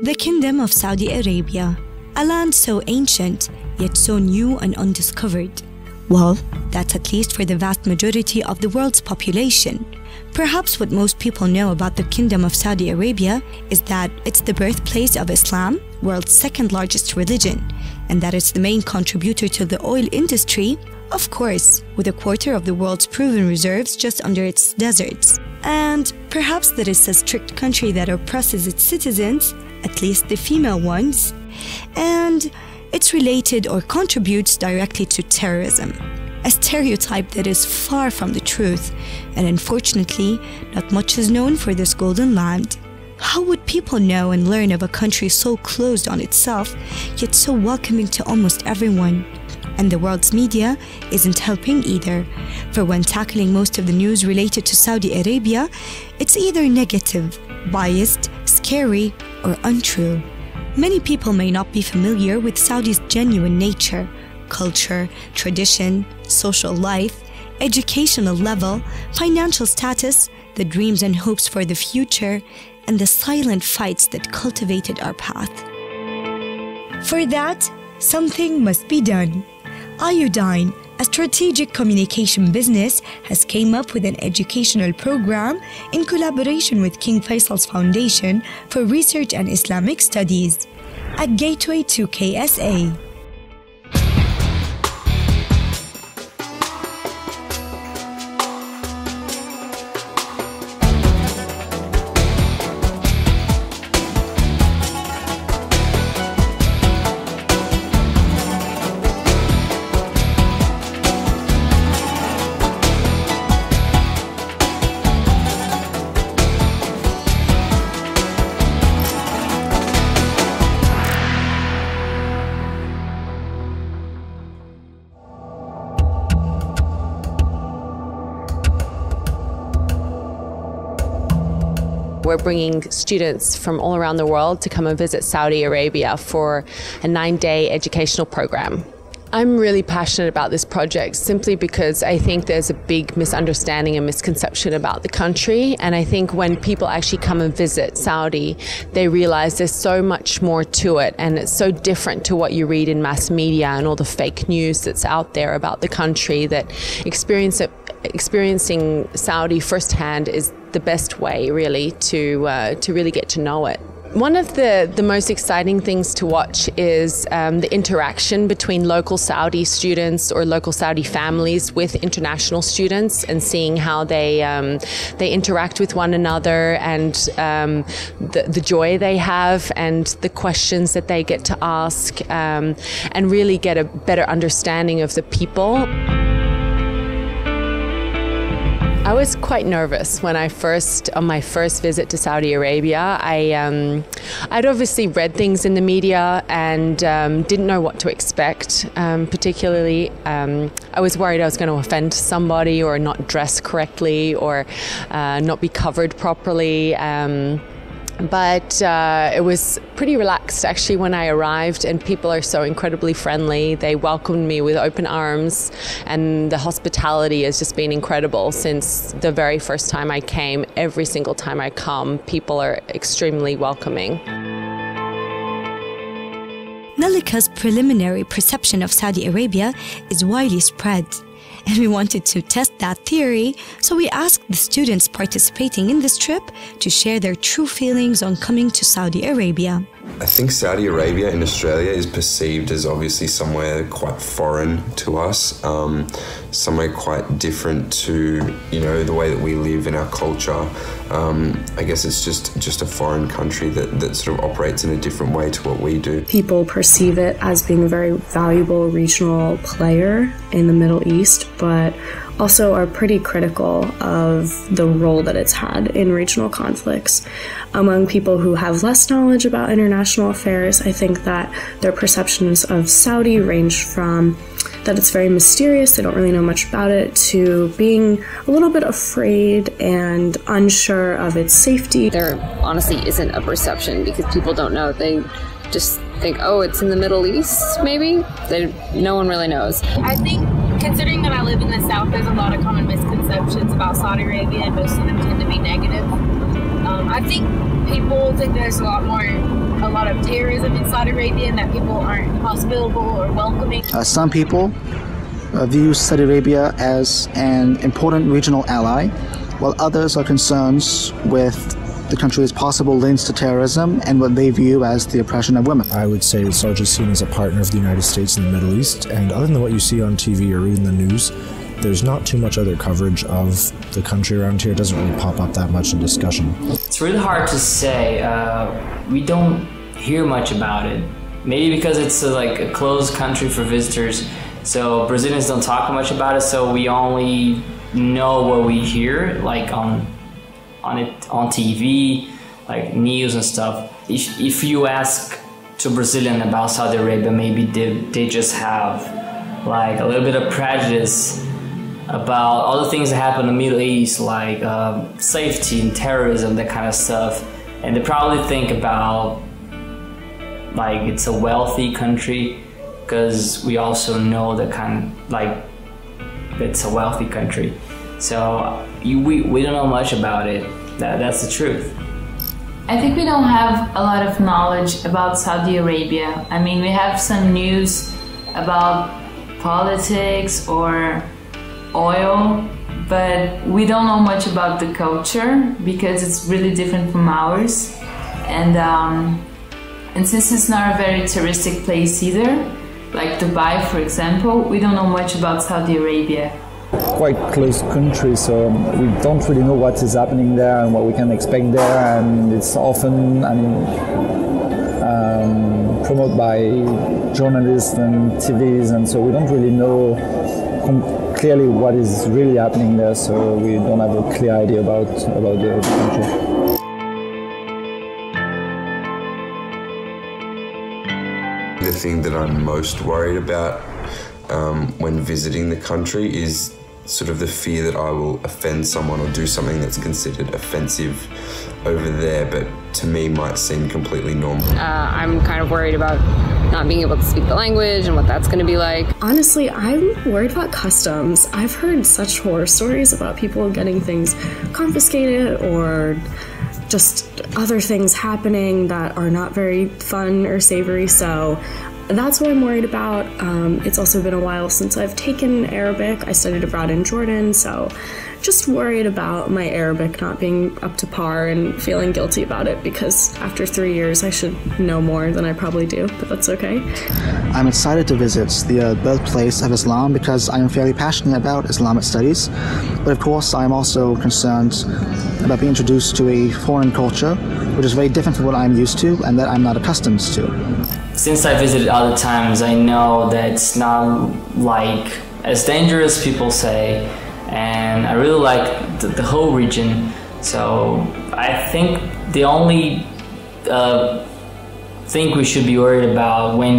The Kingdom of Saudi Arabia, a land so ancient, yet so new and undiscovered. Well, that's at least for the vast majority of the world's population. Perhaps what most people know about the Kingdom of Saudi Arabia is that it's the birthplace of Islam, world's second largest religion, and that it's the main contributor to the oil industry, of course, with a quarter of the world's proven reserves just under its deserts. And perhaps that it's a strict country that oppresses its citizens, at least the female ones, and it's related or contributes directly to terrorism, a stereotype that is far from the truth, and unfortunately, not much is known for this golden land. How would people know and learn of a country so closed on itself, yet so welcoming to almost everyone? And the world's media isn't helping either, for when tackling most of the news related to Saudi Arabia, it's either negative, biased, scary, or untrue. Many people may not be familiar with Saudi's genuine nature, culture, tradition, social life, educational level, financial status, the dreams and hopes for the future, and the silent fights that cultivated our path. For that, something must be done. Iodine, a strategic communication business, has came up with an educational program in collaboration with King Faisal's Foundation for Research and Islamic Studies at GatewayKSA. We're bringing students from all around the world to come and visit Saudi Arabia for a 9-day educational program. I'm really passionate about this project simply because I think there's a big misunderstanding and misconception about the country, and I think when people actually come and visit Saudi, they realize there's so much more to it, and it's so different to what you read in mass media and all the fake news that's out there about the country, that experiencing Saudi firsthand is the best way really to really get to know it. One of the most exciting things to watch is the interaction between local Saudi students or local Saudi families with international students, and seeing how they interact with one another, and the joy they have and the questions that they get to ask, and really get a better understanding of the people. I was quite nervous when on my first visit to Saudi Arabia. I'd obviously read things in the media and didn't know what to expect. Particularly, I was worried I was going to offend somebody, or not dress correctly, or not be covered properly. But it was pretty relaxed actually when I arrived, and people are so incredibly friendly. They welcomed me with open arms, and the hospitality has just been incredible since the very first time I came. Every single time I come, people are extremely welcoming. NileSat's preliminary perception of Saudi Arabia is widely spread, and we wanted to test that theory, so we asked the students participating in this trip to share their true feelings on coming to Saudi Arabia. I think Saudi Arabia in Australia is perceived as obviously somewhere quite foreign to us, somewhere quite different to, the way that we live in our culture. I guess it's just a foreign country that sort of operates in a different way to what we do. People perceive it as being a very valuable regional player in the Middle East, but also are pretty critical of the role that it's had in regional conflicts. Among people who have less knowledge about international affairs, I think that their perceptions of Saudi range from that it's very mysterious, they don't really know much about it, to being a little bit afraid and unsure of its safety. There honestly isn't a perception because people don't know. They just think, oh, it's in the Middle East, maybe? No one really knows. I think, considering that I live in the South, there's a lot of common misconceptions about Saudi Arabia, and most of them tend to be negative. I think people think there's a lot more a lot of terrorism in Saudi Arabia and that people aren't hospitable or welcoming? Some people view Saudi Arabia as an important regional ally, while others are concerned with the country's possible links to terrorism and what they view as the oppression of women. I would say Saudi is seen as a partner of the United States in the Middle East, and other than what you see on TV or read in the news, there's not too much other coverage of the country around here. It doesn't really pop up that much in discussion. It's really hard to say. We don't hear much about it. Maybe because it's like a closed country for visitors, so Brazilians don't talk much about it, so we only know what we hear, like on TV, like news and stuff. If you ask to Brazilian about Saudi Arabia, maybe they just have like a little bit of prejudice about all the things that happen in the Middle East, like safety and terrorism, that kind of stuff. And they probably think about like it's a wealthy country, because we also know that it's a wealthy country. So we don't know much about it. That's the truth. I think we don't have a lot of knowledge about Saudi Arabia. I mean, we have some news about politics or oil, but we don't know much about the culture because it's really different from ours. And since it's not a very touristic place either, like Dubai, for example, we don't know much about Saudi Arabia. Quite close country, so we don't really know what is happening there and what we can expect there, and it's often, promoted by journalists and TVs, and so we don't really know clearly what is really happening there, so we don't have a clear idea about the country. The thing that I'm most worried about when visiting the country is sort of the fear that I will offend someone or do something that's considered offensive over there, but to me might seem completely normal. I'm kind of worried about not being able to speak the language and what that's going to be like. Honestly, I'm worried about customs. I've heard such horror stories about people getting things confiscated or just other things happening that are not very fun or savory, so that's what I'm worried about. It's also been a while since I've taken Arabic. I studied abroad in Jordan, so just worried about my Arabic not being up to par and feeling guilty about it, because after 3 years I should know more than I probably do, but that's okay. I'm excited to visit the birthplace of Islam because I am fairly passionate about Islamic studies, but of course I'm also concerned about being introduced to a foreign culture which is very different from what I'm used to and that I'm not accustomed to. Since I visited other times, I know that it's not like as dangerous people say, and I really like the whole region. So I think the only thing we should be worried about when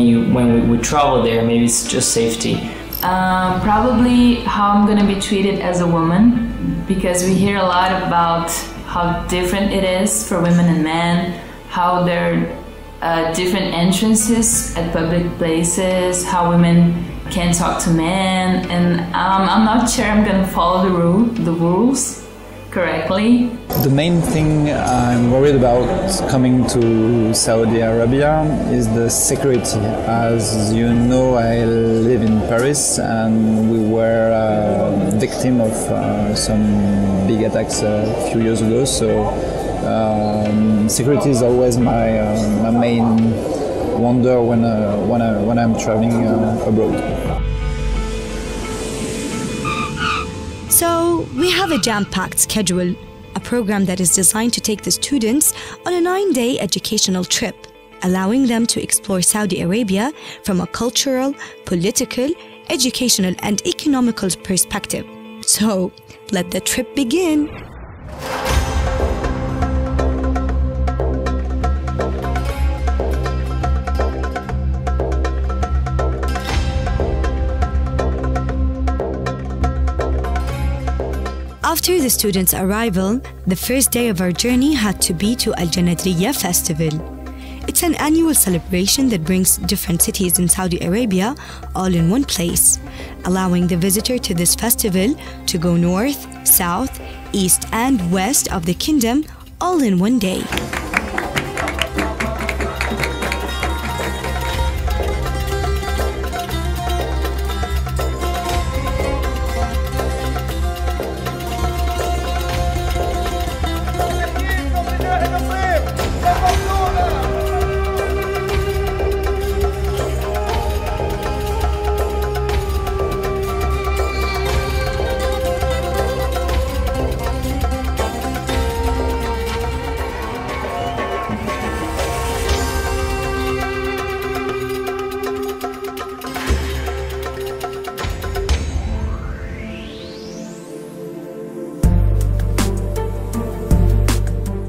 we travel there, maybe it's just safety. Probably how I'm gonna be treated as a woman, because we hear a lot about how different it is for women and men, how there are different entrances at public places, how women can't talk to men, and I'm not sure I'm gonna follow the rules correctly. The main thing I'm worried about coming to Saudi Arabia is the security. As you know, I live in Paris and we were a victim of some big attacks a few years ago, so security is always my main wonder when I'm traveling abroad. So we have a jam-packed schedule, a program that is designed to take the students on a 9-day educational trip, allowing them to explore Saudi Arabia from a cultural, political, educational and economical perspective. So let the trip begin. After the students' arrival, the first day of our journey had to be to Al-Janadriya Festival. It's an annual celebration that brings different cities in Saudi Arabia all in one place, allowing the visitor to this festival to go north, south, east and west of the kingdom all in one day.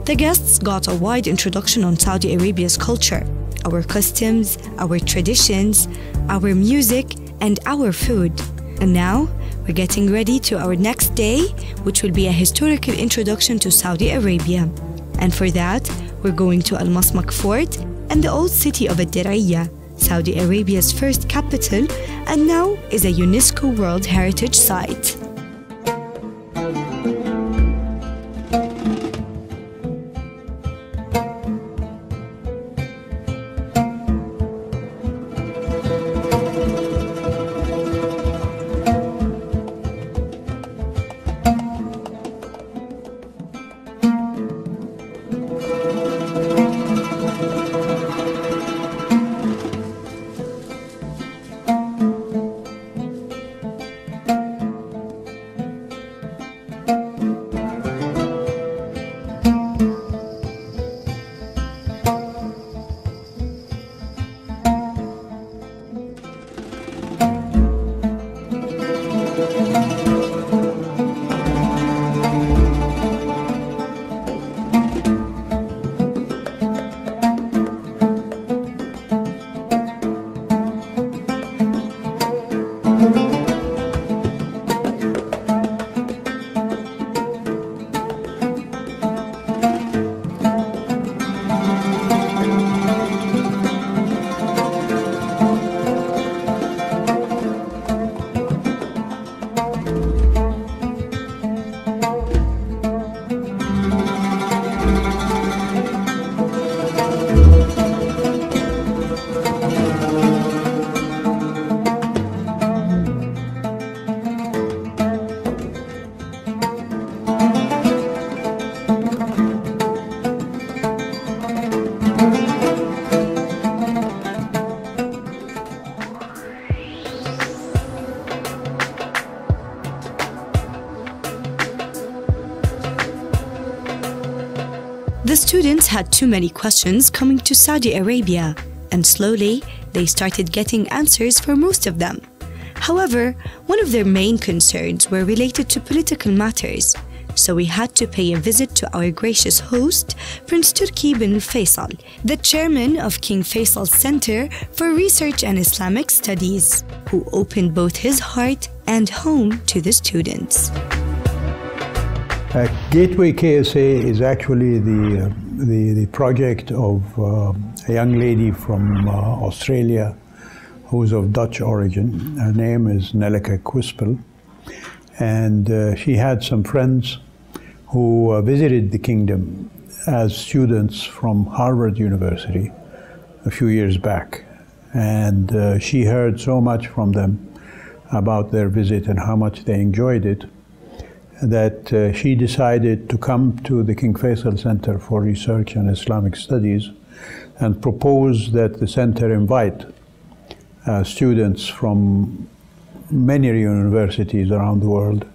The guests got a wide introduction on Saudi Arabia's culture, our customs, our traditions, our music, and our food. And now, we're getting ready to our next day, which will be a historical introduction to Saudi Arabia. And for that, we're going to Al-Masmak Fort and the old city of Ad-Diriyah, Saudi Arabia's first capital, and now is a UNESCO World Heritage Site. The students had too many questions coming to Saudi Arabia, and slowly they started getting answers for most of them. However, one of their main concerns were related to political matters, so we had to pay a visit to our gracious host, Prince Turki bin Faisal, the chairman of King Faisal's Center for Research and Islamic Studies, who opened both his heart and home to the students. GatewayKSA is actually the project of a young lady from Australia who's of Dutch origin. Her name is NileSat, and she had some friends who visited the kingdom as students from Harvard University a few years back. And she heard so much from them about their visit and how much they enjoyed it, that she decided to come to the King Faisal Center for Research and Islamic Studies and propose that the center invite students from many universities around the world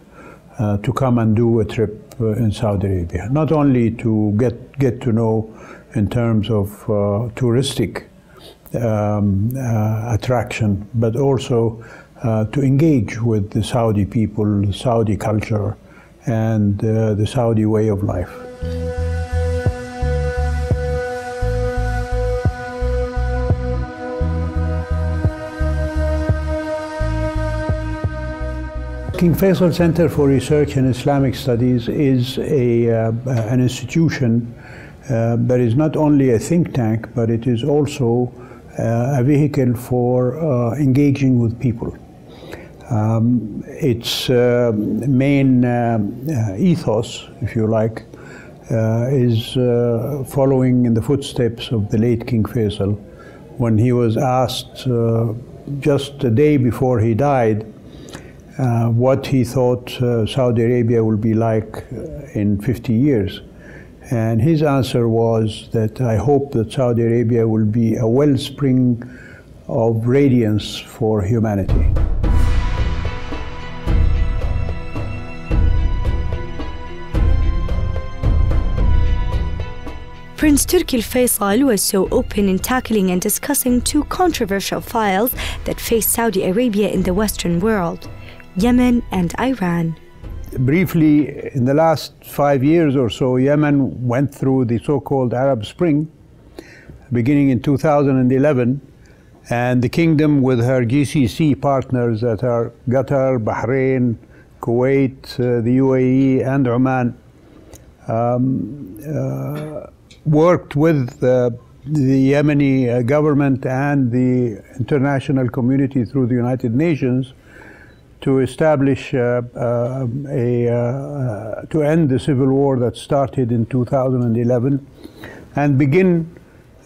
to come and do a trip in Saudi Arabia. Not only to get to know in terms of touristic attraction, but also to engage with the Saudi people, the Saudi culture, and the Saudi way of life. King Faisal Center for Research and Islamic Studies is an institution that is not only a think tank, but it is also a vehicle for engaging with people. Its main ethos, if you like, is following in the footsteps of the late King Faisal. When he was asked just a day before he died what he thought Saudi Arabia will be like in 50 years. And his answer was that I hope that Saudi Arabia will be a wellspring of radiance for humanity. Prince Turki Faisal was so open in tackling and discussing two controversial files that face Saudi Arabia in the Western world, Yemen and Iran. Briefly, in the last 5 years or so, Yemen went through the so-called Arab Spring, beginning in 2011, and the kingdom with her GCC partners that are Qatar, Bahrain, Kuwait, the UAE, and Oman, worked with the Yemeni government and the international community through the United Nations to establish to end the civil war that started in 2011 and begin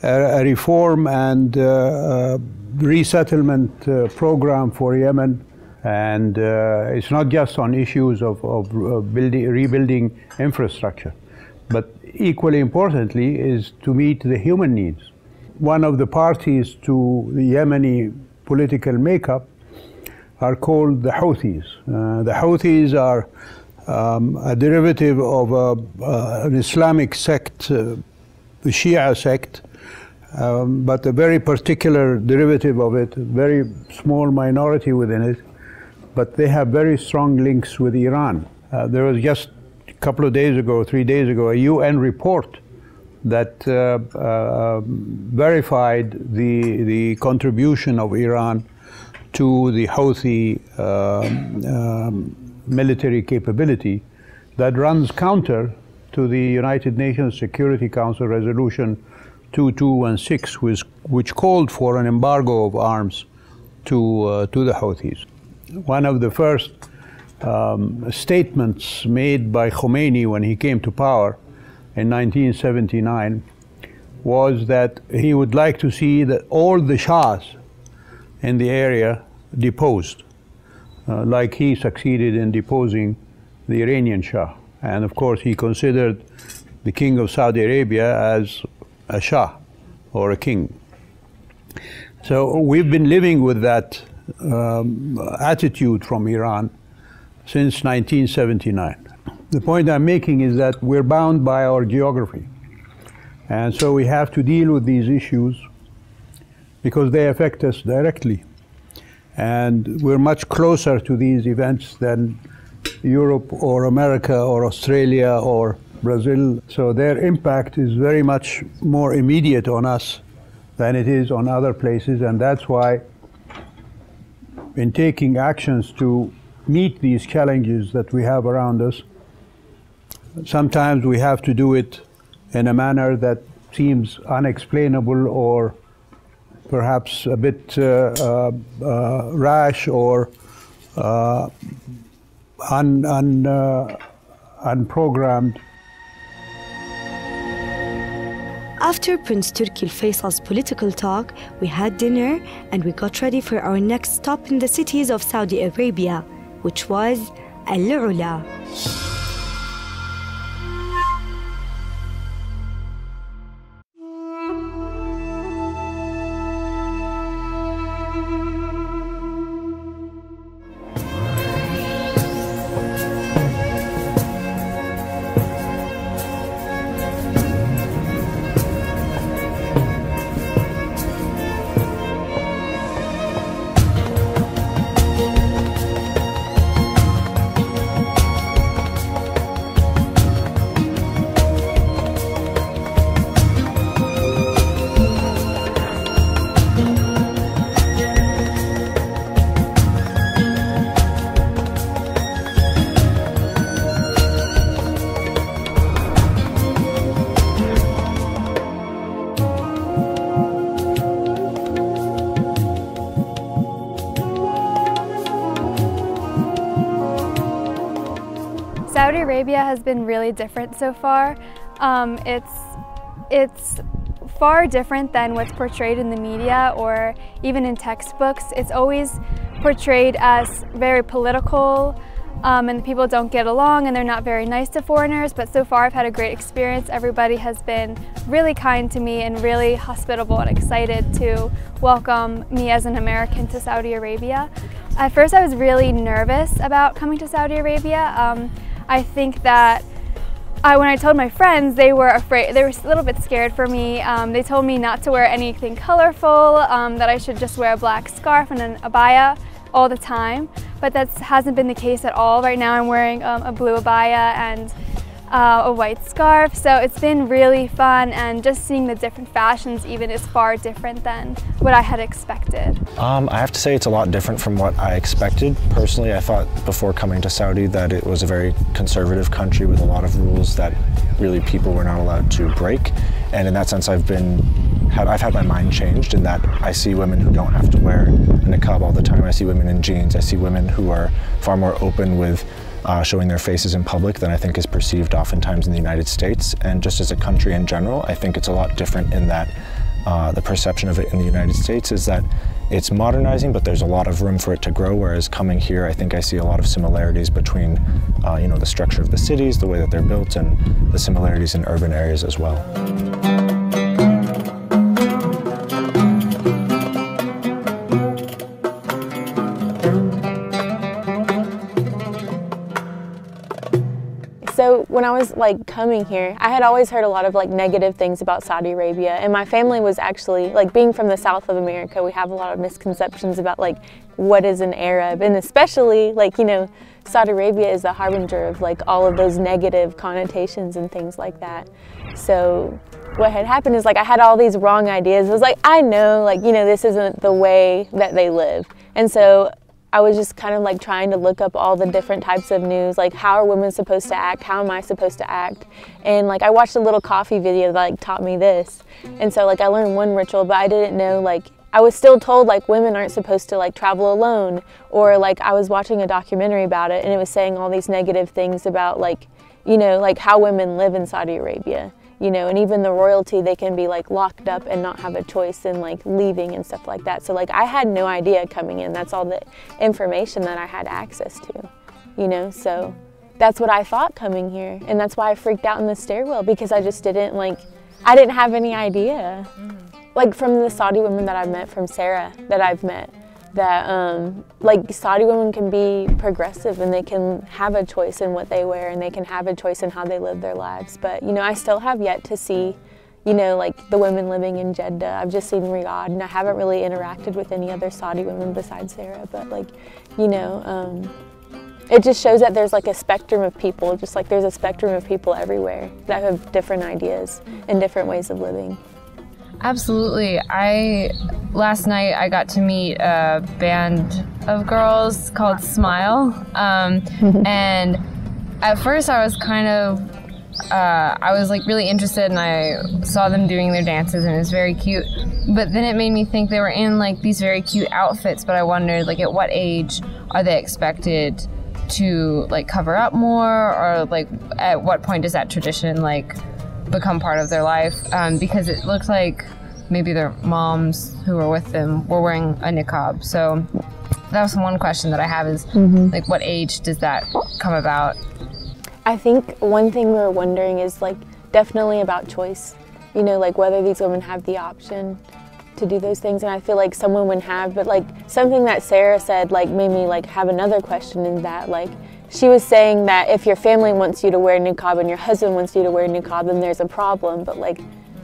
a reform and resettlement program for Yemen. And it's not just on issues of rebuilding infrastructure, but equally importantly is to meet the human needs. One of the parties to the Yemeni political makeup are called the Houthis. The Houthis are a derivative of an Islamic sect, the Shia sect, but a very particular derivative of it, a very small minority within it, but they have very strong links with Iran. There was just a couple of days ago, 3 days ago, a UN report that verified the contribution of Iran to the Houthi military capability that runs counter to the United Nations Security Council Resolution 2216, which called for an embargo of arms to the Houthis. One of the first statements made by Khomeini when he came to power in 1979 was that he would like to see that all the Shahs in the area deposed, like he succeeded in deposing the Iranian Shah. And of course he considered the King of Saudi Arabia as a Shah or a king. So we've been living with that attitude from Iran since 1979. The point I'm making is that we're bound by our geography. And so we have to deal with these issues because they affect us directly. And we're much closer to these events than Europe or America or Australia or Brazil. So their impact is very much more immediate on us than it is on other places. And that's why in taking actions to meet these challenges that we have around us, sometimes we have to do it in a manner that seems unexplainable or perhaps a bit rash or unprogrammed. After Prince Turki Faisal's political talk, we had dinner and we got ready for our next stop in the cities of Saudi Arabia, which was Al-Ula. Saudi Arabia has been really different so far. It's far different than what's portrayed in the media or even in textbooks. It's always portrayed as very political and people don't get along and they're not very nice to foreigners, but so far I've had a great experience. Everybody has been really kind to me and really hospitable and excited to welcome me as an American to Saudi Arabia. At first I was really nervous about coming to Saudi Arabia. I think that when I told my friends, they were afraid, they were a little bit scared for me. They told me not to wear anything colorful, that I should just wear a black scarf and an abaya all the time, but that hasn't been the case at all. Right now I'm wearing a blue abaya and a white scarf, so it's been really fun, and just seeing the different fashions even is far different than what I had expected. I have to say it's a lot different from what I expected. Personally, I thought before coming to Saudi that it was a very conservative country with a lot of rules that really people were not allowed to break, and in that sense I've had my mind changed in that I see women who don't have to wear a niqab all the time. I see women in jeans. I see women who are far more open with showing their faces in public than I think is perceived oftentimes in the United States. And just as a country in general, I think it's a lot different in that the perception of it in the United States is that it's modernizing, but there's a lot of room for it to grow, whereas coming here, I think I see a lot of similarities between the structure of the cities, the way that they're built, and the similarities in urban areas as well. So when I was coming here, I had always heard a lot of negative things about Saudi Arabia, and my family was actually being from the south of America, we have a lot of misconceptions about what is an Arab, and especially Saudi Arabia is the harbinger of all of those negative connotations and things like that. So what had happened is I had all these wrong ideas. I was I know this isn't the way that they live, and so I was just kind of trying to look up all the different types of news, how are women supposed to act, how am I supposed to act, and I watched a little coffee video that taught me this, and so I learned one ritual, but I didn't know I was still told women aren't supposed to travel alone, or I was watching a documentary about it and it was saying all these negative things about how women live in Saudi Arabia. And even the royalty, they can be locked up and not have a choice in leaving and stuff like that. So I had no idea coming in. That's all the information that I had access to, so that's what I thought coming here. And that's why I freaked out in the stairwell, because I just didn't I didn't have any idea. From the Saudi women that I've met, from Sarah that I've met, that Saudi women can be progressive and they can have a choice in what they wear and they can have a choice in how they live their lives. But I still have yet to see the women living in Jeddah. I've just seen Riyadh, and I haven't really interacted with any other Saudi women besides Sarah, but it just shows that there's a spectrum of people, just there's a spectrum of people everywhere that have different ideas and different ways of living. Absolutely. Last night I got to meet a band of girls called Smile, and at first I was kind of I was really interested, and I saw them doing their dances and it was very cute, but then it made me think they were in these very cute outfits, but I wondered at what age are they expected to cover up more, or at what point does that tradition become part of their life, because it looks like maybe their moms who were with them were wearing a niqab. So that was one question that I have is what age does that come about? I think one thing we were wondering is definitely about choice, whether these women have the option to do those things, and I feel some women have, but something that Sarah said made me have another question, in that she was saying that if your family wants you to wear niqab and your husband wants you to wear niqab, then there's a problem, but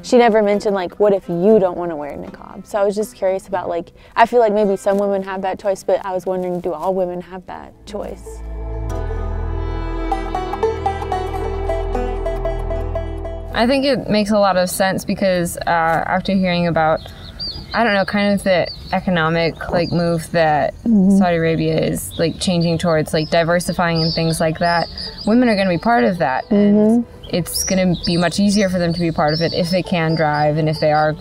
she never mentioned what if you don't want to wear niqab. So I was just curious about I feel maybe some women have that choice, but I was wondering, do all women have that choice? I think it makes a lot of sense, because after hearing about, I don't know, kind of the economic move that Saudi Arabia is changing towards, diversifying and things like that, women are going to be part of that, and it's going to be much easier for them to be part of it if they can drive and if they are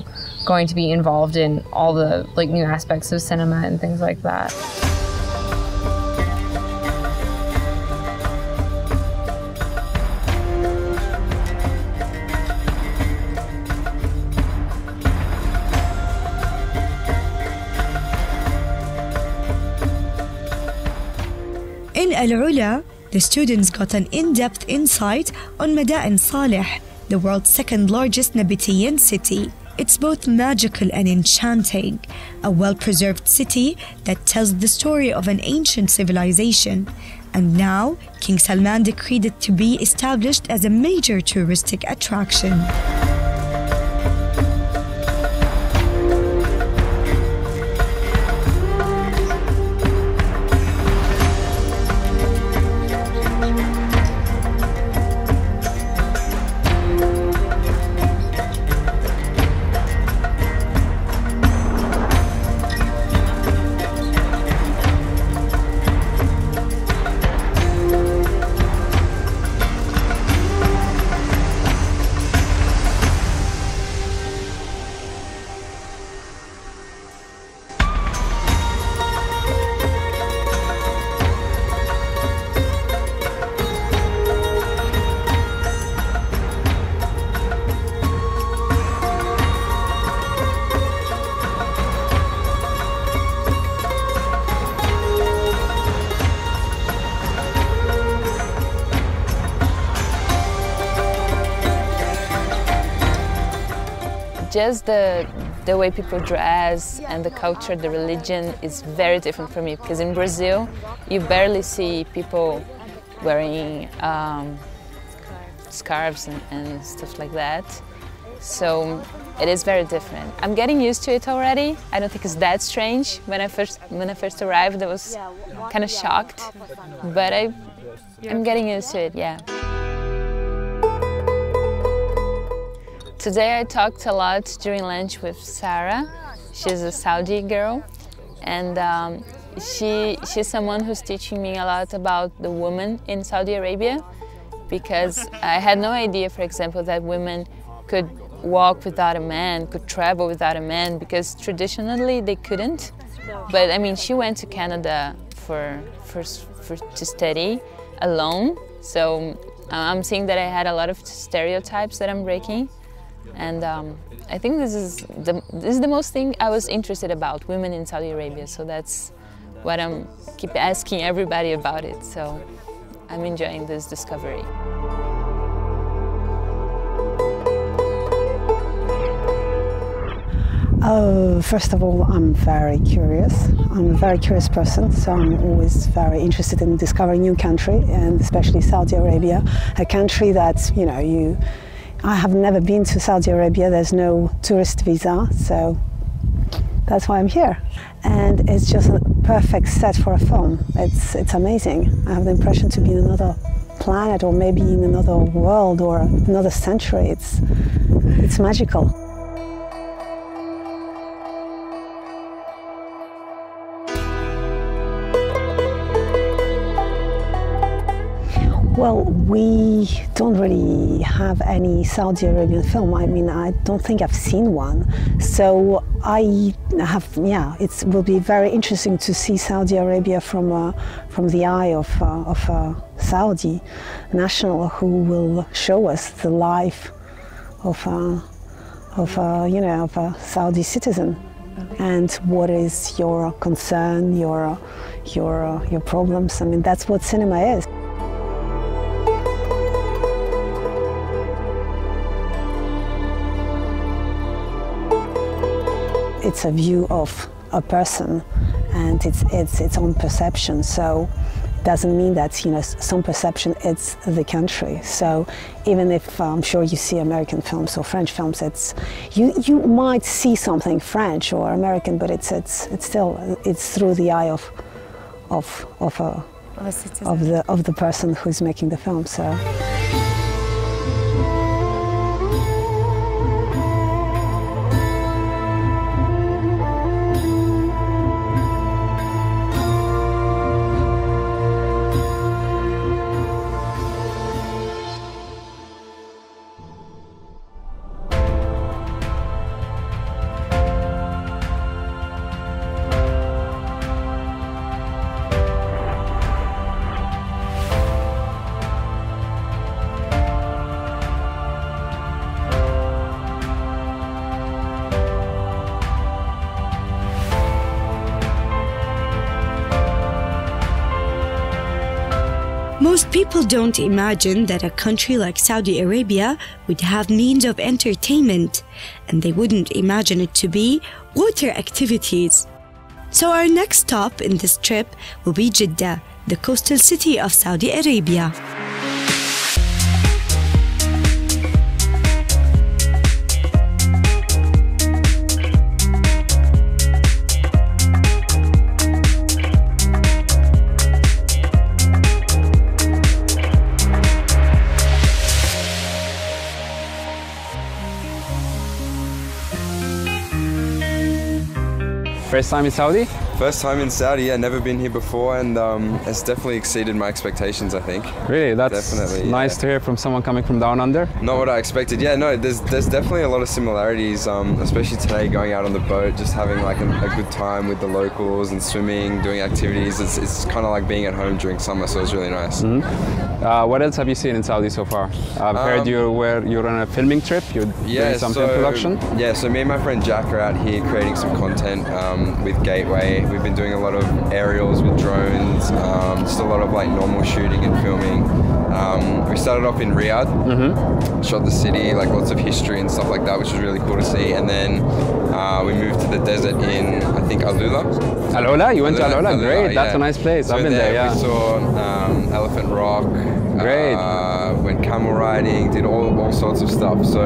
going to be involved in all the new aspects of cinema and things like that. In Al-Ula, the students got an in-depth insight on Madain Saleh, the world's second largest Nabataean city. It's both magical and enchanting, a well-preserved city that tells the story of an ancient civilization. And now, King Salman decreed it to be established as a major touristic attraction. just the way people dress and the culture, the religion is very different for me, because in Brazil you barely see people wearing scarves and stuff like that. So it is very different. I'm getting used to it already. I don't think it's that strange. When I first arrived, I was kind of shocked, but I'm getting used to it, yeah. Today I talked a lot during lunch with Sarah. She's a Saudi girl, and she's someone who's teaching me a lot about the woman in Saudi Arabia, because I had no idea, for example, that women could walk without a man, could travel without a man, because traditionally they couldn't. But I mean, she went to Canada to study alone, so I'm seeing that I had a lot of stereotypes that I'm breaking. And I think this is the most thing I was interested about, women in Saudi Arabia. So that's what I'm keep asking everybody about it. So I'm enjoying this discovery. First of all, I'm very curious. I'm a very curious person, so I'm always very interested in discovering new country, and especially Saudi Arabia, a country that, you know, I have never been to Saudi Arabia. There's no tourist visa, so that's why I'm here. And it's just a perfect set for a film. It's amazing. I have the impression to be in another planet, or maybe in another world, or another century. It's magical. Well, we don't really have any Saudi Arabian film. I mean, I don't think I've seen one. So it will be very interesting to see Saudi Arabia from the eye of a Saudi national who will show us the life of a Saudi citizen. And what is your concern, your problems? I mean, that's what cinema is. It's a view of a person, and its own perception. So it doesn't mean that, you know, some perception it's the country. So even if I'm sure you see American films or French films, you might see something French or American, but it's still through the eye of the person who's making the film. So. Most people don't imagine that a country like Saudi Arabia would have means of entertainment, and they wouldn't imagine it to be water activities. So our next stop in this trip will be Jeddah, the coastal city of Saudi Arabia. First time in Saudi? First time in Saudi, yeah, never been here before, and it's definitely exceeded my expectations, I think. Really? That's definitely nice to hear from someone coming from down under. Not what I expected. Yeah, no, there's definitely a lot of similarities, especially today going out on the boat, just having like a good time with the locals and swimming, doing activities. It's kind of like being at home during summer, so it's really nice. Mm-hmm. What else have you seen in Saudi so far? I've heard you're on a filming trip, you're doing some film production? Yeah, so me and my friend Jack are out here creating some content with Gateway. We've been doing a lot of aerials with drones, just a lot of like normal shooting and filming. We started off in Riyadh, shot the city, like lots of history and stuff like that, which was really cool to see. And then we moved to the desert in, I think, Alula. Al-Ula? You went to Al-Ula? Great, that's a nice place. So I've been there, yeah. We saw Elephant Rock. Great. Went camel riding, did all sorts of stuff. So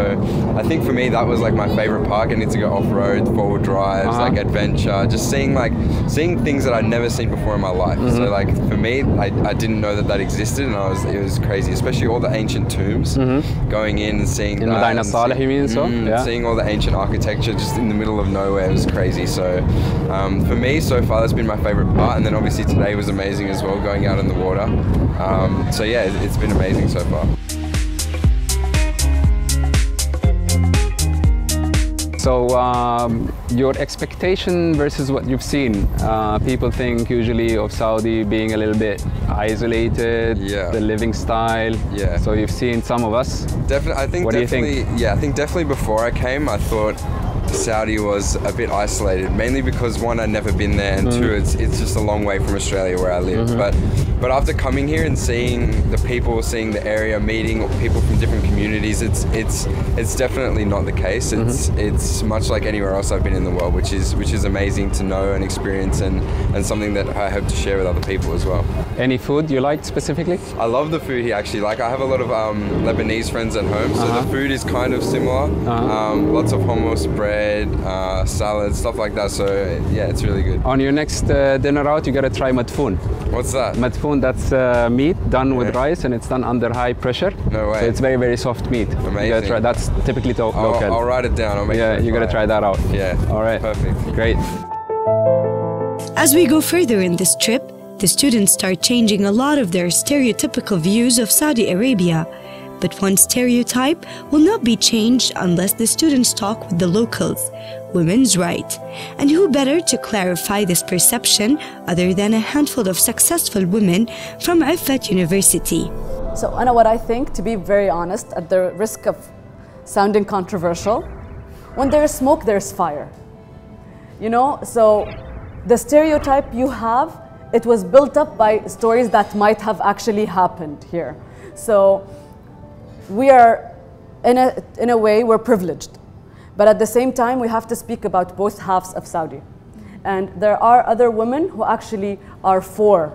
I think for me that was like my favorite part, getting to go off-road, four-wheel drives, like adventure, just seeing things that I'd never seen before in my life. So like for me, I didn't know that existed, and it was crazy, especially all the ancient tombs, going in and seeing in Medina Saleh, you mean? Seeing all the ancient architecture just in the middle of nowhere was crazy. So for me so far that's been my favorite part, and then obviously today was amazing as well, going out in the water. So yeah, it's been amazing so far. So your expectation versus what you've seen. People think usually of Saudi being a little bit isolated, the living style. Yeah. So you've seen some of us. Definitely, I think. What do you think? Yeah, I think definitely before I came, I thought Saudi was a bit isolated, mainly because one, I'd never been there, and two, it's just a long way from Australia where I live. But after coming here and seeing the people, seeing the area, meeting people from different communities, it's definitely not the case. It's much like anywhere else I've been in the world, which is amazing to know and experience, and something that I hope to share with other people as well. Any food you liked specifically? I love the food here actually. Like I have a lot of Lebanese friends at home, so the food is kind of similar. Lots of hummus, bread, salad, stuff like that. So yeah, it's really good. On your next dinner out, you gotta try madfoun. What's that? Madfoun, that's meat done with rice, and it's done under high pressure. No way. So it's very, very soft meat. Amazing. You gotta try. That's typically local. I'll write it down. I'll make you gotta try that out. Yeah. All right. Perfect. Great. As we go further in this trip, the students start changing a lot of their stereotypical views of Saudi Arabia. But one stereotype will not be changed unless the students talk with the locals, women's rights. And who better to clarify this perception other than a handful of successful women from Ifat University. So, Anna, what I think, to be very honest, at the risk of sounding controversial, when there is smoke, there is fire. You know, so the stereotype you have, it was built up by stories that might have actually happened here. So we are, in a way, we're privileged. But at the same time, we have to speak about both halves of Saudi. And there are other women who actually are for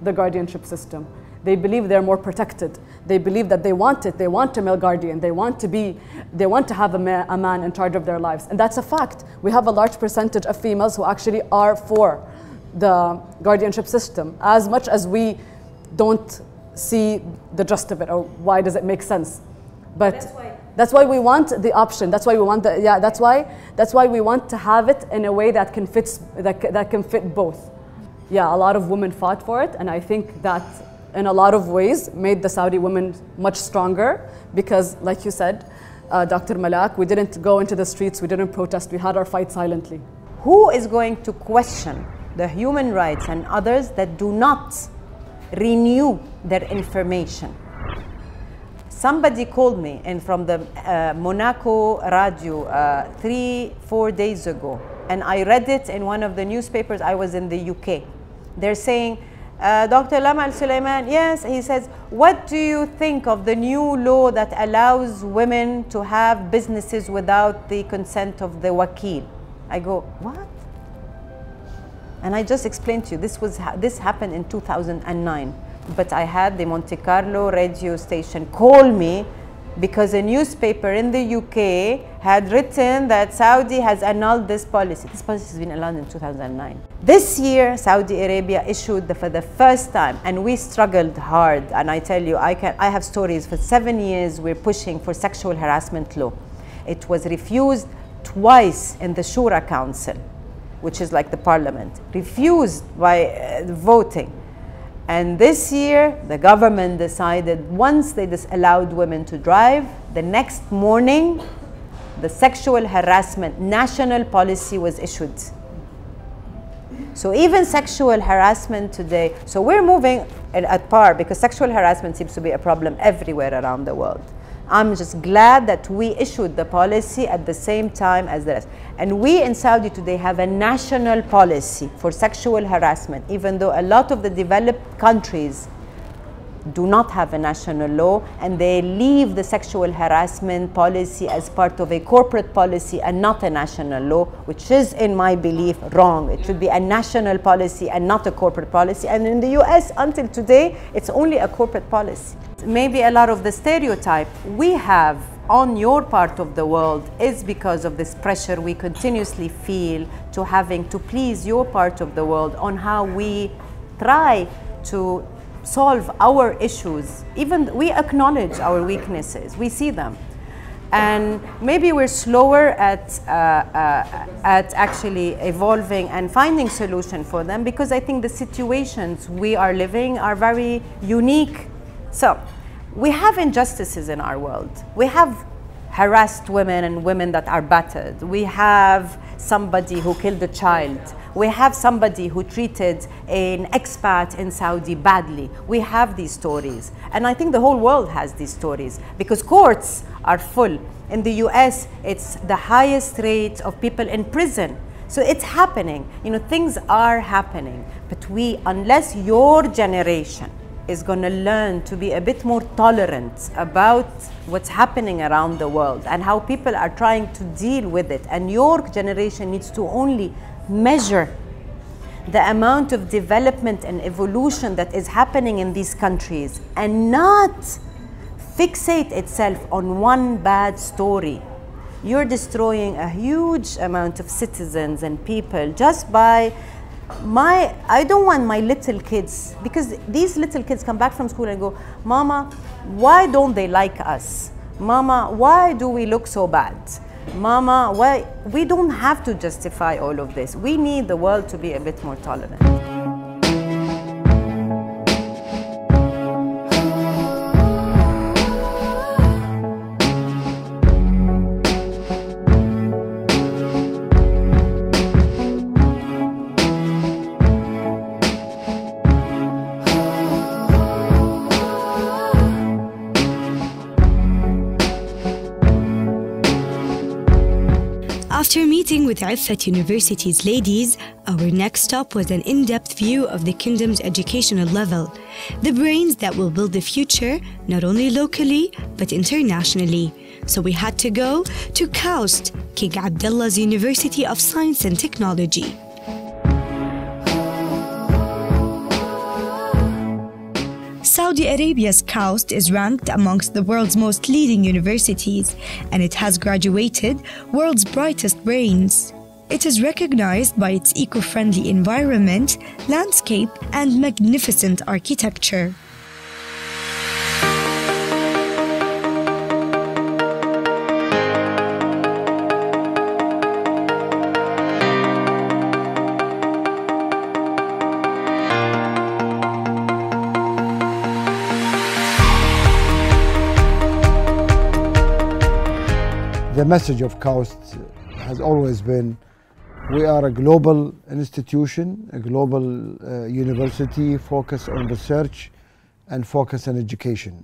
the guardianship system. They believe they're more protected. They believe that they want it. They want a male guardian. They want to have a man in charge of their lives. And that's a fact. We have a large percentage of females who actually are for the guardianship system, as much as we don't see the gist of it, or why does it make sense. But that's why we want the option. That's why we want that's why we want to have it in a way that can fit both. Yeah, a lot of women fought for it, and I think that in a lot of ways made the Saudi women much stronger, because like you said, Dr. Malak, we didn't go into the streets, we didn't protest, we had our fight silently. Who is going to question the human rights and others that do not renew their information? Somebody called me from the Monaco radio 3-4 days ago, and I read it in one of the newspapers. I was in the UK. They're saying, Dr. Lama Al-Sulaiman, yes, he says, what do you think of the new law that allows women to have businesses without the consent of the wakil? I go, what? And I just explained to you, this happened in 2009. But I had the Monte Carlo radio station call me because a newspaper in the UK had written that Saudi has annulled this policy. This policy has been annulled in 2009. This year, Saudi Arabia issued for the first time, and we struggled hard. And I tell you, I have stories. For 7 years, we're pushing for sexual harassment law. It was refused twice in the Shura Council, which is like the parliament, refused by voting. And this year, the government decided once they allowed women to drive, the next morning, the sexual harassment national policy was issued. So even sexual harassment today, so we're moving at par, because sexual harassment seems to be a problem everywhere around the world. I'm just glad that we issued the policy at the same time as the rest. And we in Saudi today have a national policy for sexual harassment, even though a lot of the developed countries do not have a national law, and they leave the sexual harassment policy as part of a corporate policy and not a national law, which is, in my belief, wrong. It should be a national policy and not a corporate policy. And in the US, until today, it's only a corporate policy. Maybe a lot of the stereotype we have on your part of the world is because of this pressure we continuously feel to having to please your part of the world on how we try to solve our issues. Even we acknowledge our weaknesses, we see them. And maybe we're slower at actually evolving and finding solution for them, because I think the situations we are living are very unique. So we have injustices in our world. We have harassed women and women that are battered. We have somebody who killed a child. We have somebody who treated an expat in Saudi badly. We have these stories. And I think the whole world has these stories because courts are full. In the US, it's the highest rate of people in prison. So it's happening. You know, things are happening. But unless your generation is going to learn to be a bit more tolerant about what's happening around the world and how people are trying to deal with it, and your generation needs to only measure the amount of development and evolution that is happening in these countries and not fixate itself on one bad story, you're destroying a huge amount of citizens and people just by I don't want my little kids, because these little kids come back from school and go, Mama, why don't they like us? Mama, why do we look so bad? Mama, why? We don't have to justify all of this. We need the world to be a bit more tolerant. After meeting with Arabsat University's ladies, our next stop was an in-depth view of the kingdom's educational level, the brains that will build the future not only locally but internationally. So we had to go to KAUST, King Abdullah's University of Science and Technology. Saudi Arabia's KAUST is ranked amongst the world's most leading universities, and it has graduated world's brightest brains. It is recognized by its eco-friendly environment, landscape, and magnificent architecture. The message of KAUST has always been, we are a global institution, a global university focused on research and focused on education.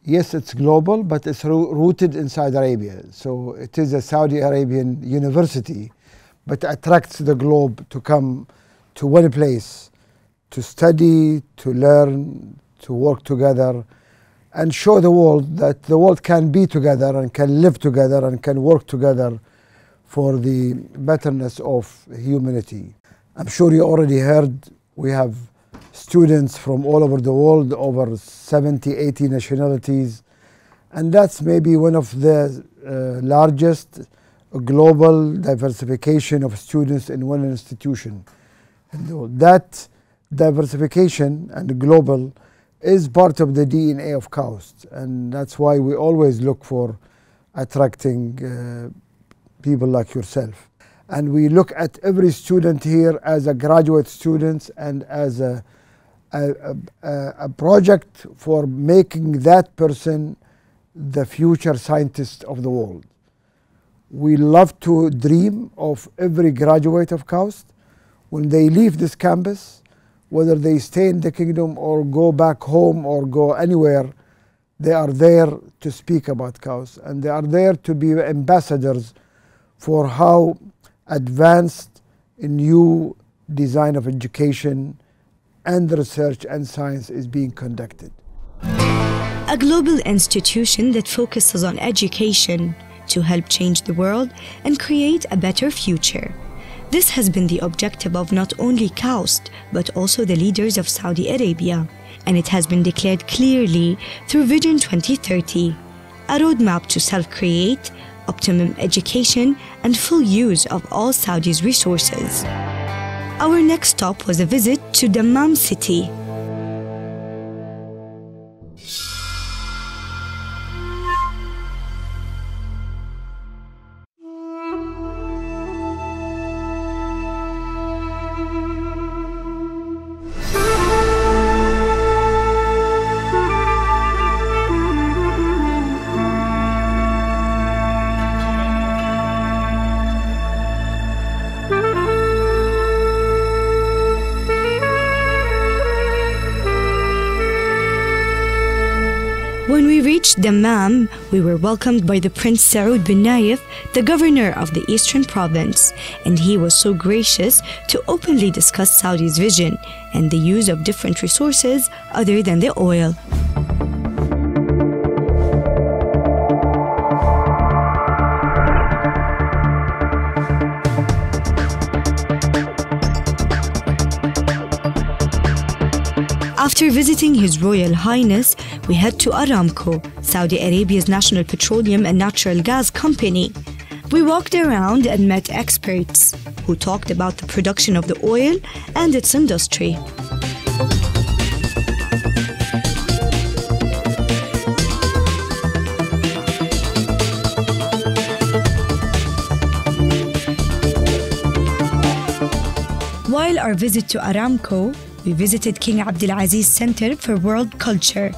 Yes, it's global, but it's rooted inside Arabia. So it is a Saudi Arabian university, but attracts the globe to come to one place, to study, to learn, to work together, and show the world that the world can be together and can live together and can work together for the betterness of humanity. I'm sure you already heard we have students from all over the world, over 70, 80 nationalities, and that's maybe one of the largest global diversification of students in one institution. And that diversification and global is part of the DNA of KAUST, and that's why we always look for attracting people like yourself. And we look at every student here as a graduate student and as a project for making that person the future scientist of the world. We love to dream of every graduate of KAUST when they leave this campus, whether they stay in the kingdom or go back home or go anywhere, they are there to speak about KAUST, and they are there to be ambassadors for how advanced a new design of education and research and science is being conducted. A global institution that focuses on education to help change the world and create a better future. This has been the objective of not only KAUST, but also the leaders of Saudi Arabia, and it has been declared clearly through Vision 2030, a roadmap to self-create, optimum education, and full use of all Saudi's resources. Our next stop was a visit to Dammam city. When we reached Dammam, we were welcomed by the Prince Saud bin Nayef, the governor of the Eastern Province, and he was so gracious to openly discuss Saudi's vision and the use of different resources other than the oil. After visiting His Royal Highness, we head to Aramco, Saudi Arabia's national petroleum and natural gas company. We walked around and met experts who talked about the production of the oil and its industry. While our visit to Aramco, we visited King Abdulaziz Center for World Culture.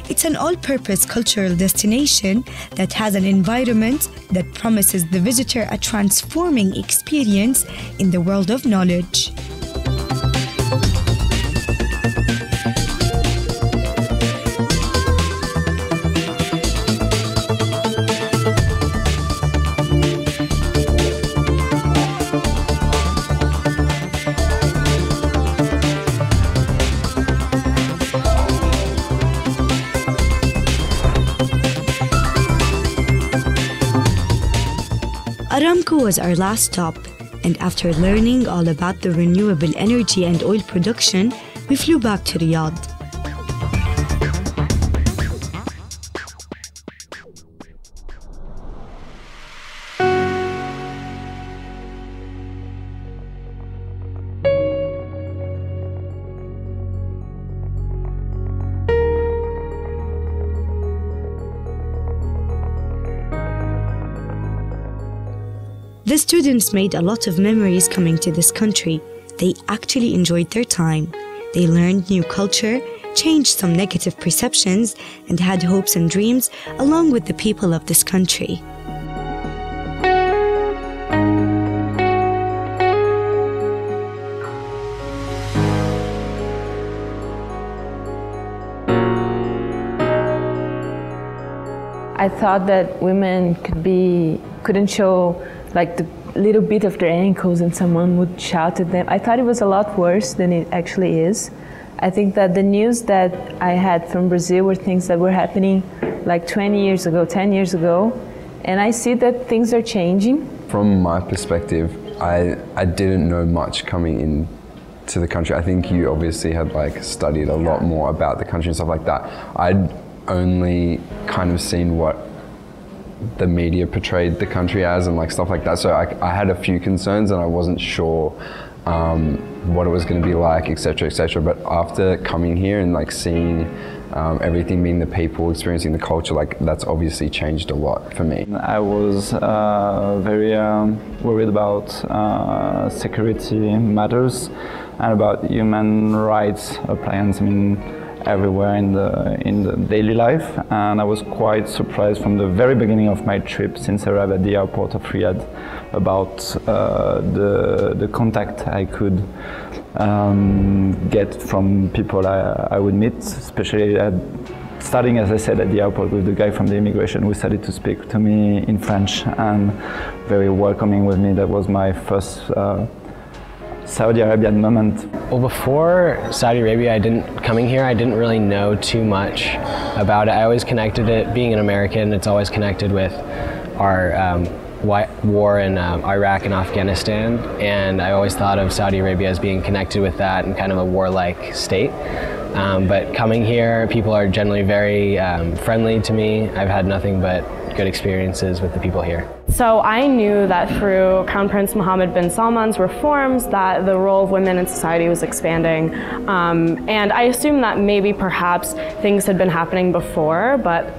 It's an all-purpose cultural destination that has an environment that promises the visitor a transforming experience in the world of knowledge. Aramco was our last stop, and after learning all about the renewable energy and oil production, we flew back to Riyadh. The students made a lot of memories coming to this country. They actually enjoyed their time. They learned new culture, changed some negative perceptions, and had hopes and dreams along with the people of this country. I thought that women couldn't show like the little bit of their ankles and someone would shout at them. I thought it was a lot worse than it actually is. I think that the news that I had from Brazil were things that were happening like 20 years ago, 10 years ago, and I see that things are changing. From my perspective, I didn't know much coming in to the country. I think you obviously had like studied a lot more about the country and stuff like that. I'd only kind of seen what the media portrayed the country as and like stuff like that. So I had a few concerns and I wasn't sure what it was going to be like, etc., etc. But after coming here and like seeing everything, meeting the people, experiencing the culture, like that's obviously changed a lot for me. I was very worried about security matters and about human rights appliance. I mean, everywhere in the daily life, and I was quite surprised from the very beginning of my trip, since I arrived at the airport of Riyadh, about the contact I could get from people I would meet, especially starting, as I said, at the airport with the guy from the immigration who started to speak to me in French and very welcoming with me. That was my first Saudi Arabia at the moment? Well, before Saudi Arabia, coming here, I didn't really know too much about it. I always connected it, being an American, it's always connected with our war in Iraq and Afghanistan, and I always thought of Saudi Arabia as being connected with that and kind of a warlike state. But coming here, people are generally very friendly to me. I've had nothing but good experiences with the people here. So I knew that through Crown Prince Mohammed bin Salman's reforms that the role of women in society was expanding. And I assumed that maybe perhaps things had been happening before, but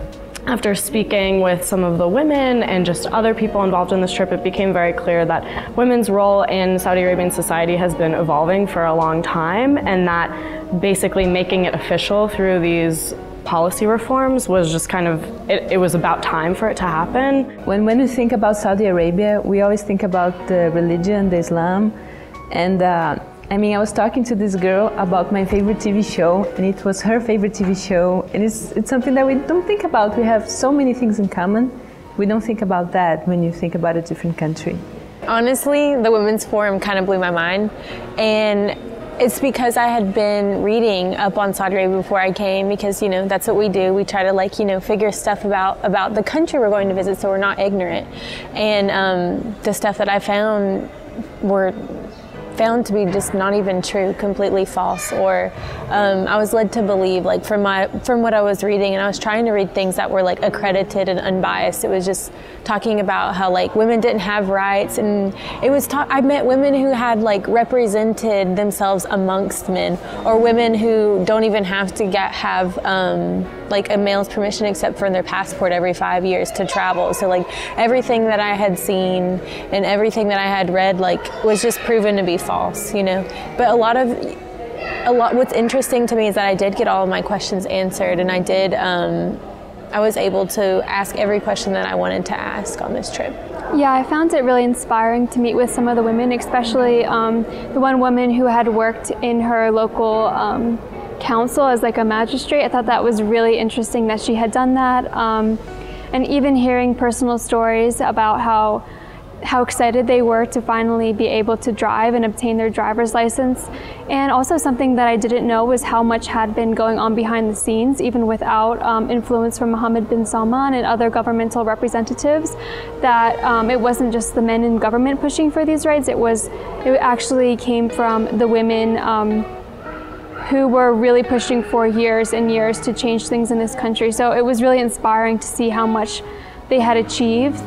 after speaking with some of the women and just other people involved in this trip, it became very clear that women's role in Saudi Arabian society has been evolving for a long time, and that basically making it official through these policy reforms was just kind of, it was about time for it to happen. When we think about Saudi Arabia, we always think about the religion, the Islam, and I mean, I was talking to this girl about my favorite TV show, and it was her favorite TV show, and it's something that we don't think about. We have so many things in common. We don't think about that when you think about a different country. Honestly, the Women's Forum kind of blew my mind, and it's because I had been reading up on Saudi Arabia before I came, because, you know, that's what we do. We try to, like, you know, figure stuff about the country we're going to visit so we're not ignorant. And the stuff that I found were found to be just not even true, completely false, or I was led to believe, like from what I was reading, and I was trying to read things that were like accredited and unbiased. It was just talking about how like women didn't have rights, and it was I met women who had like represented themselves amongst men, or women who don't even have to have like a male's permission except for their passport every 5 years to travel. So like everything that I had seen and everything that I had read like was just proven to be false, you know. But what's interesting to me is that I did get all of my questions answered, and I was able to ask every question that I wanted to ask on this trip. Yeah, I found it really inspiring to meet with some of the women, especially the one woman who had worked in her local council as like a magistrate. I thought that was really interesting that she had done that, and even hearing personal stories about how excited they were to finally be able to drive and obtain their driver's license. And also something that I didn't know was how much had been going on behind the scenes, even without influence from Mohammed bin Salman and other governmental representatives, that it wasn't just the men in government pushing for these rights, it actually came from the women who were really pushing for years and years to change things in this country. So it was really inspiring to see how much they had achieved.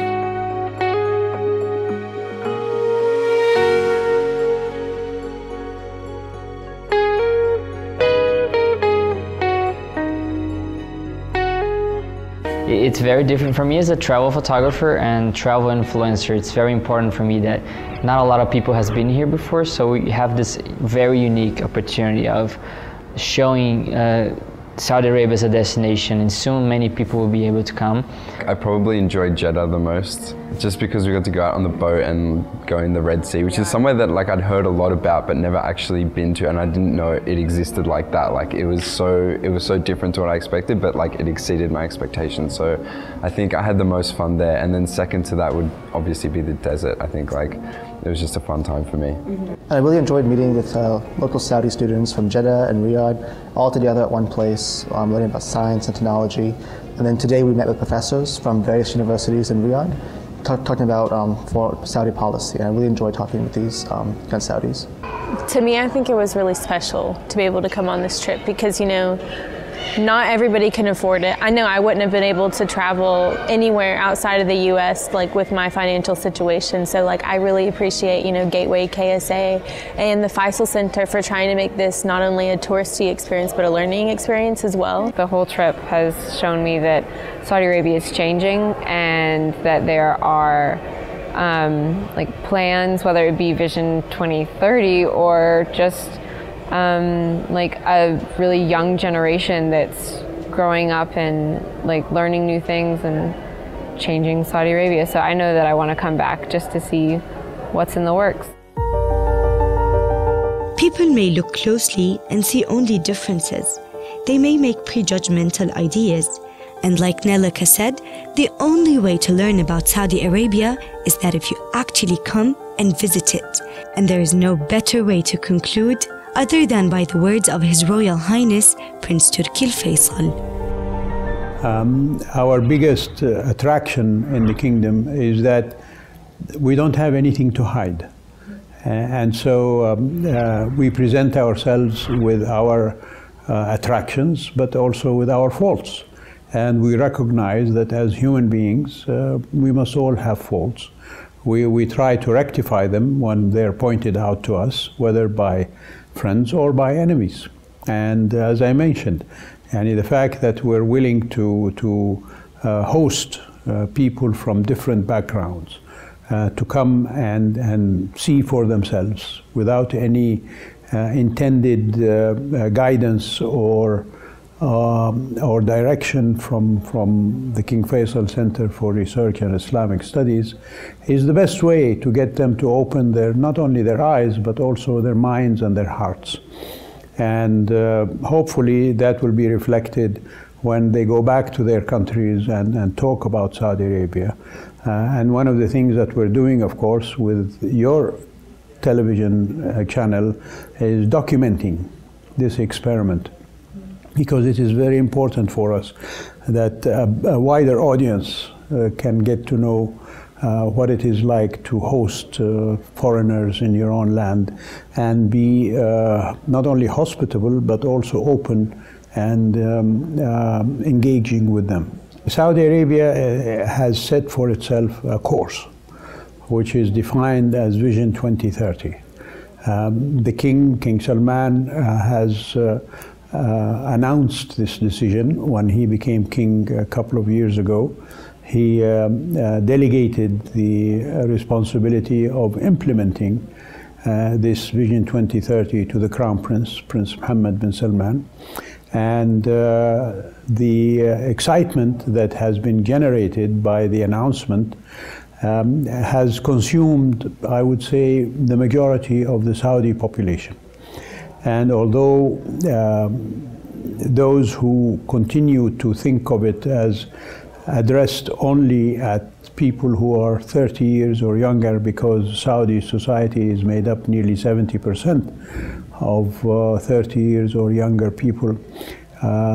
It's very different for me as a travel photographer and travel influencer. It's very important for me that not a lot of people has been here before, so we have this very unique opportunity of showing Saudi Arabia as a destination, and soon many people will be able to come. I probably enjoyed Jeddah the most, just because we got to go out on the boat and go in the Red Sea, which is somewhere that like I'd heard a lot about but never actually been to, and I didn't know it existed like that. Like it was so different to what I expected, but like it exceeded my expectations. So I think I had the most fun there, and then second to that would obviously be the desert. I think like it was just a fun time for me. And I really enjoyed meeting with local Saudi students from Jeddah and Riyadh, all together at one place, learning about science and technology. And then today we met with professors from various universities in Riyadh, talking about for Saudi policy. And I really enjoyed talking with these young Saudis. To me, I think it was really special to be able to come on this trip because, you know, not everybody can afford it. I know I wouldn't have been able to travel anywhere outside of the U.S. like with my financial situation. So like I really appreciate, you know, GatewayKSA and the Faisal Center for trying to make this not only a touristy experience but a learning experience as well. The whole trip has shown me that Saudi Arabia is changing and that there are like plans, whether it be Vision 2030 or just like a really young generation that's growing up and like learning new things and changing Saudi Arabia. So I know that I want to come back just to see what's in the works. People may look closely and see only differences. They may make prejudgmental ideas. And like NileSat said, the only way to learn about Saudi Arabia is that if you actually come and visit it. And there is no better way to conclude other than by the words of His Royal Highness Prince Turki Faisal. Our biggest attraction in the kingdom is that we don't have anything to hide. And so we present ourselves with our attractions, but also with our faults. And we recognize that as human beings, we must all have faults. We try to rectify them when they're pointed out to us, whether by friends or by enemies. And as I mentioned, the fact that we're willing to host people from different backgrounds to come and see for themselves without any intended guidance or direction from the King Faisal Center for Research and Islamic Studies is the best way to get them to open not only their eyes but also their minds and their hearts. And hopefully that will be reflected when they go back to their countries and talk about Saudi Arabia. And one of the things that we're doing, of course, with your television channel is documenting this experiment, because it is very important for us that a wider audience can get to know what it is like to host foreigners in your own land and be not only hospitable but also open and engaging with them. Saudi Arabia has set for itself a course which is defined as Vision 2030. The King Salman, has announced this decision when he became king a couple of years ago. He delegated the responsibility of implementing this Vision 2030 to the Crown Prince, Prince Mohammed bin Salman. And the excitement that has been generated by the announcement has consumed, I would say, the majority of the Saudi population. And although those who continue to think of it as addressed only at people who are 30 years or younger, because Saudi society is made up nearly 70% of 30 years or younger people,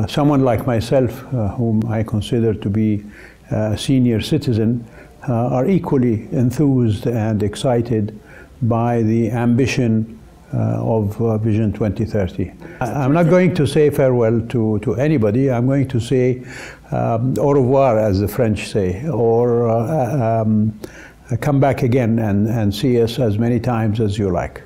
someone like myself, whom I consider to be a senior citizen, are equally enthused and excited by the ambition of Vision 2030. I'm not going to say farewell to anybody. I'm going to say au revoir, as the French say, or come back again and see us as many times as you like.